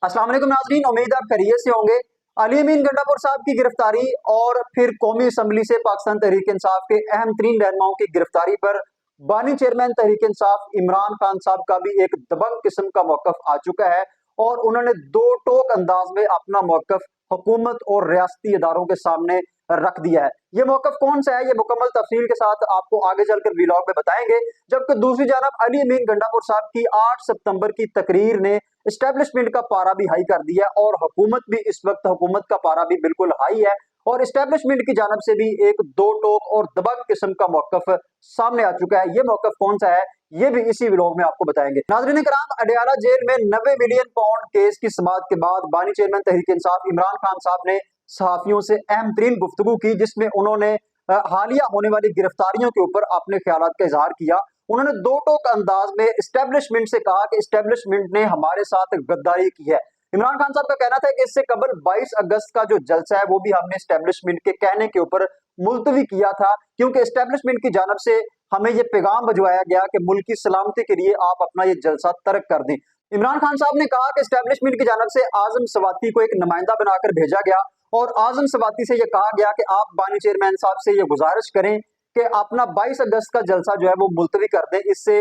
अस्सलाम वालेकुम नाज़रीन, उम्मीद आप खैरियत से होंगे। अली अमीन गंडापुर साहब की गिरफ्तारी और फिर कौमी असम्बली से पाकिस्तान तहरीक इंसाफ के अहम तरीन रहनुमाओं की गिरफ्तारी पर बानी चेयरमैन तहरीक इंसाफ इमरान खान साहब का भी एक दबंग किस्म का मौकफ आ चुका है और उन्होंने दो टोक अंदाज में अपना मौकफ हुकूमत और रियासती इदारों के सामने रख दिया है। ये मौकफ कौन सा है, ये मुकम्मल तफसील के साथ आपको आगे चलकर व्लॉग में बताएंगे। जबकि दूसरी जानब अली अमीन गंडापुर साहब की 8 सितंबर की तकरीर ने इस्टेब्लिशमेंट का पारा भी हाई कर दिया और हुकूमत भी इस वक्त हुकूमत का पारा भी बिल्कुल हाई है और इस्टेब्लिशमेंट की जानब से भी एक दो टोक और दबंग किस्म का मौकफ सामने आ चुका है। ये मौकफ कौन सा है, ये भी इसी व्लॉग में आपको बताएंगे। नाज़रीन कराम, अडयाला जेल में 90 मिलियन पाउंड केस की समाअत के बाद बानी चेयरमैन तहरीक इंसाफ इमरान खान साहब ने सहाफियों से अहम तरीन गुफ्तगू की, जिसमें उन्होंने हालिया होने वाली गिरफ्तारियों के ऊपर अपने ख्यालात का इजहार किया। उन्होंने दो टोक अंदाज में इस्टेब्लिशमेंट से कहा कि इस्टेब्लिशमेंट ने हमारे साथ गद्दारी की है। इमरान खान साहब का कहना था कि इससे कबल 22 अगस्त का जो जलसा है वो भी हमने इस्टेब्लिशमेंट के कहने के ऊपर मुलतवी किया था, क्योंकि इस्टेब्लिशमेंट की जानब से हमें ये पैगाम भिजवाया गया कि मुल्क की सलामती के लिए आप अपना ये जलसा तर्क कर दें। इमरान खान साहब ने कहा कि इस्टेब्लिशमेंट की जानब से आजम सवाती को एक नुमाइंदा बनाकर भेजा गया और आजम सवाती से यह कहा गया कि आप बानी चेयरमैन साहब से यह गुजारिश करें कि अपना 22 अगस्त का जलसा जो है वो मुलतवी कर दें। इससे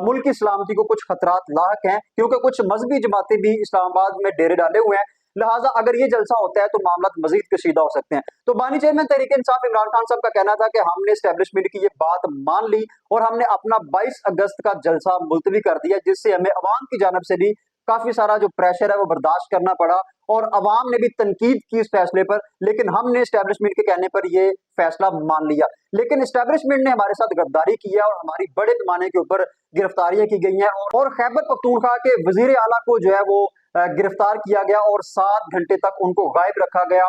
मुल्क की सलामती को कुछ खतरात लाक हैं, क्योंकि कुछ मजहबी जमातें भी इस्लामाबाद में डेरे डाले हुए हैं। लिहाजा अगर ये जलसा होता है तो मामला मजीद कशीदा हो सकते हैं। तो बानी चेयरमैन तहरीक इंसाफ इमरान खान साहब का कहना था कि हमने इस्टेब्लिशमेंट की ये बात मान ली और हमने अपना 22 अगस्त का जलसा मुलतवी कर दिया, जिससे हमें अवाम की जानब से भी काफी सारा जो प्रेशर है वो बर्दाश्त करना पड़ा और अवाम ने भी तनकीद की इस फैसले पर, लेकिन हमने इस्टेब्लिशमेंट के कहने पर यह फैसला मान लिया। लेकिन इस्टेब्लिशमेंट ने हमारे साथ गद्दारी की है और हमारी बड़े पैमाने के ऊपर गिरफ्तारियां की गई हैं और खैबर पख्तूनख्वा के वजीर आला को जो है वो गिरफ्तार किया गया और 7 घंटे तक उनको गायब रखा गया।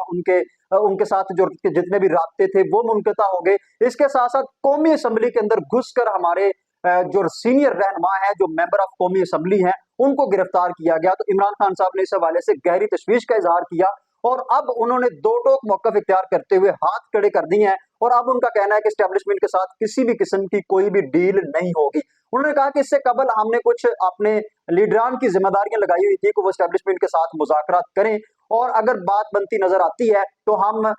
उनके साथ जो जितने भी रास्ते थे वो मुनक़ता हो गए। इसके साथ साथ कौमी असम्बली के अंदर घुसकर हमारे जो सीनियर रहनुमा है, जो मेंबर ऑफ कौमी असम्बली हैं, उनको गिरफ्तार किया गया। तो इमरान खान साहब ने इस हवाले से गहरी तशवीश का इजहार किया और अब उन्होंने दो टोक मौकफ इख्तियार करते हुए हाथ खड़े कर दिए हैं और अब उनका कहना है कि एस्टेब्लिशमेंट के साथ किसी भी किस्म की कोई भी डील नहीं होगी। उन्होंने कहा कि इससे कबल हमने कुछ अपने लीडरान की जिम्मेदारियां लगाई हुई थी कि वो एस्टेब्लिशमेंट के साथ मुज़ाकरात करें और अगर बात बनती नजर आती है तो हम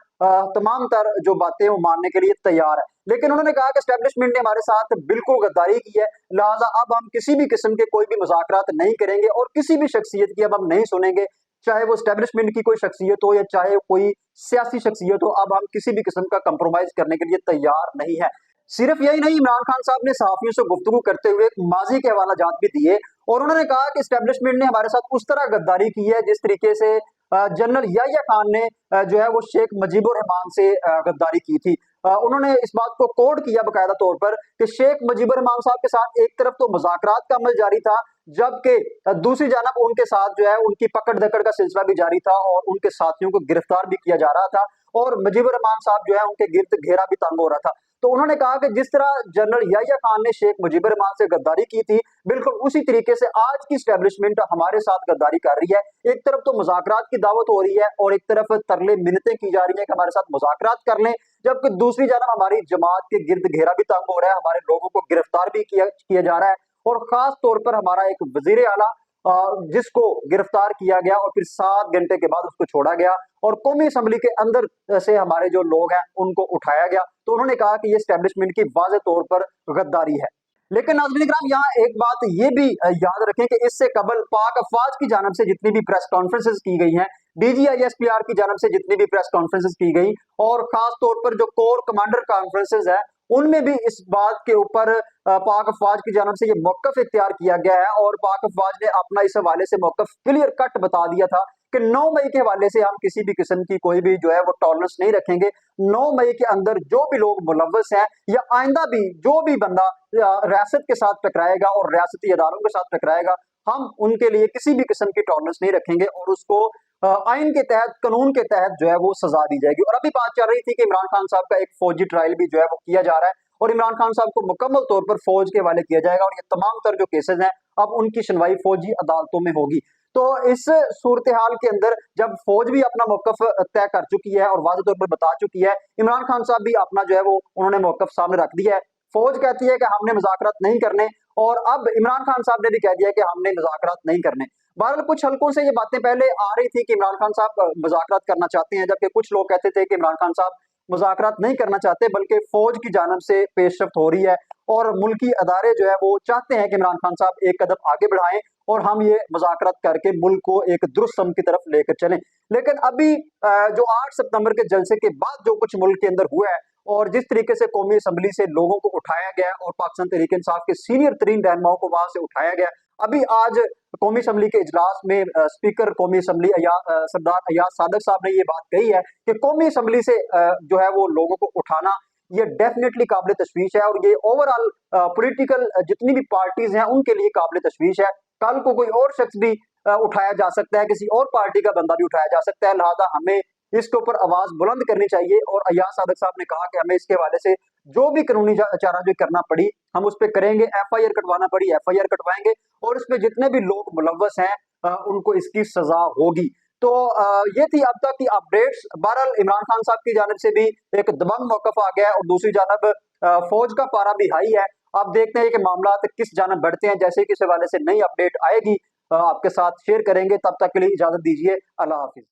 तमाम तर जो बातें वो मानने के लिए तैयार है। लेकिन उन्होंने कहा कि एस्टेब्लिशमेंट ने हमारे साथ बिल्कुल गद्दारी की है, लिहाजा अब हम किसी भी किस्म के कोई भी मुज़ाकरात नहीं करेंगे और किसी भी शख्सियत की अब हम नहीं सुनेंगे, चाहे वो एस्टेब्लिशमेंट की कोई शख्सियत हो या चाहे कोई सियासी शख्सियत हो। अब हम किसी भी किस्म का कंप्रोमाइज करने के लिए तैयार नहीं है। सिर्फ यही नहीं, इमरान खान साहब ने सहाफियों से गुफ्तगू करते हुए माजी के हवाला जात भी दिए और उन्होंने कहा कि एस्टेब्लिशमेंट ने हमारे साथ उस तरह गद्दारी की है जिस तरीके से जनरल याहिया खान ने जो है वो शेख मुजीबुर रहमान से गद्दारी की थी। उन्होंने इस बात को कोड किया बाकायदा तौर पर कि शेख मुजीबुर रहमान साहब के साथ एक तरफ तो मुज़ाकरात का अमल जारी था, जबकि दूसरी जानब उनके साथ जो है उनकी पकड़ दकड़ का सिलसिला भी जारी था और उनके साथियों को गिरफ्तार भी किया जा रहा था और मुजीबुर रहमान साहब जो है उनके गिर्द घेरा भी तंग हो रहा था। तो उन्होंने कहा कि जिस तरह जनरल याहिया खान ने शेख मुजीबुर रहमान से गद्दारी की थी, बिल्कुल उसी तरीके से आज की एस्टेब्लिशमेंट हमारे साथ गद्दारी कर रही है। एक तरफ तो मुज़ाकरात की दावत हो रही है और एक तरफ तरले मिन्नतें की जा रही है कि हमारे साथ मुज़ाकरात कर लें, जबकि दूसरी जानब हमारी जमात के गिर्द घेरा भी तंग हो रहा है, हमारे लोगों को गिरफ्तार भी किया जा रहा है और खास तौर पर हमारा एक वजीर आला जिसको गिरफ्तार किया गया और फिर 7 घंटे के बाद उसको छोड़ा गया और कौमी असम्बली के अंदर से हमारे जो लोग हैं उनको उठाया गया। तो उन्होंने कहा कि ये एस्टेब्लिशमेंट की वाज़ेह तौर पर गद्दारी है। लेकिन नाज़रीन किराम, यहाँ एक बात ये भी याद रखें कि इससे कबल पाक अफवाज की जानब से जितनी भी प्रेस कॉन्फ्रेंसेस की गई हैं, DGISPR की जानब से जितनी भी प्रेस कॉन्फ्रेंसेस की गई और खास तौर पर जो कोर कमांडर कॉन्फ्रेंसेस है, उनमें भी इस बात के ऊपर पाक अफवाज की जानब से ये मौकफ इख्तियार किया गया है और पाक अफवाज ने अपना इस हवाले से मौकफ क्लियर कट बता दिया था कि 9 मई के हवाले से हम किसी भी किस्म की कोई भी जो है वो टॉलरेंस नहीं रखेंगे। 9 मई के अंदर जो भी लोग मुलव्वस हैं या आइंदा भी जो भी बंदा रियासत के साथ टकराएगा और रियासती इदारों के साथ टकराएगा, हम उनके लिए किसी भी किस्म की टॉलरेंस नहीं रखेंगे और उसको आइन के तहत, कानून के तहत जो है वो सजा दी जाएगी। और अभी बात चल रही थी कि इमरान खान साहब का एक फौजी ट्रायल भी जो है वो किया जा रहा है और इमरान खान साहब को मुकम्मल तौर पर फौज के हवाले किया जाएगा और ये तमाम तर जो केसेस हैं अब उनकी सुनवाई फौजी अदालतों में होगी। तो इस सूरत हाल के अंदर जब फौज भी अपना मौकफ तय कर चुकी है और वाज़ेह तौर पर बता चुकी है, इमरान खान साहब भी अपना जो है वो उन्होंने मौकफ सामने रख दिया है। फौज कहती है कि हमने मुज़ाकरात नहीं करने और अब इमरान खान साहब ने भी कह दिया कि हमने मुज़ाकरात नहीं करने। बहरहाल कुछ हलकों से ये बातें पहले आ रही थी कि इमरान खान साहब मुज़ाकरात करना चाहते हैं, जबकि कुछ लोग कहते थे कि इमरान खान साहब मुज़ाकरात नहीं करना चाहते, बल्कि फौज की जानब से पेशरफ्त हो रही है और मुल्की अदारे जो है वो चाहते हैं कि इमरान खान साहब एक कदम आगे बढ़ाएं और हम ये मुज़ाकरात करके मुल्क को एक दुरुस्त सम की तरफ लेकर चलें। लेकिन अभी जो 8 सितंबर के जलसे के बाद जो कुछ मुल्क के अंदर हुआ है और जिस तरीके से कौमी असम्बली से लोगों को उठाया गया और पाकिस्तान तहरीक इंसाफ के सीनियर तरीन रहनुमाओं को वहां से उठाया गया, अभी आज कौमी असम्बली के इजलास में स्पीकर कौमी असम्बली सरदार अयाज सादक साहब ने ये बात कही है कि कौमी असम्बली से जो है वो लोगों को उठाना ये डेफिनेटली काबिल तशवीश है और ये ओवरऑल पॉलिटिकल जितनी भी पार्टीज हैं उनके लिए काबिल तशवीश है। कल को कोई और शख्स भी उठाया जा सकता है, किसी और पार्टी का बंदा भी उठाया जा सकता है, लिहाजा हमें इसके ऊपर आवाज बुलंद करनी चाहिए। और अयाज सादक साहब ने कहा कि हमें इसके हवाले से जो भी कानूनी चारा जो करना पड़ी हम उस पर करेंगे, एफआईआर कटवाना पड़ी एफआईआर कटवाएंगे और इसमें जितने भी लोग मुलव्वस हैं उनको इसकी सजा होगी। तो ये थी अब तक की अपडेट्स। बहरहाल इमरान खान साहब की जानब से भी एक दबंग मौकफ आ गया है और दूसरी जानब फौज का पारा भी हाई है। अब देखते हैं कि मामला किस जानब बढ़ते हैं। जैसे कि इस हवाले से नई अपडेट आएगी आपके साथ शेयर करेंगे। तब तक के लिए इजाजत दीजिए। अल्लाह हाफिज।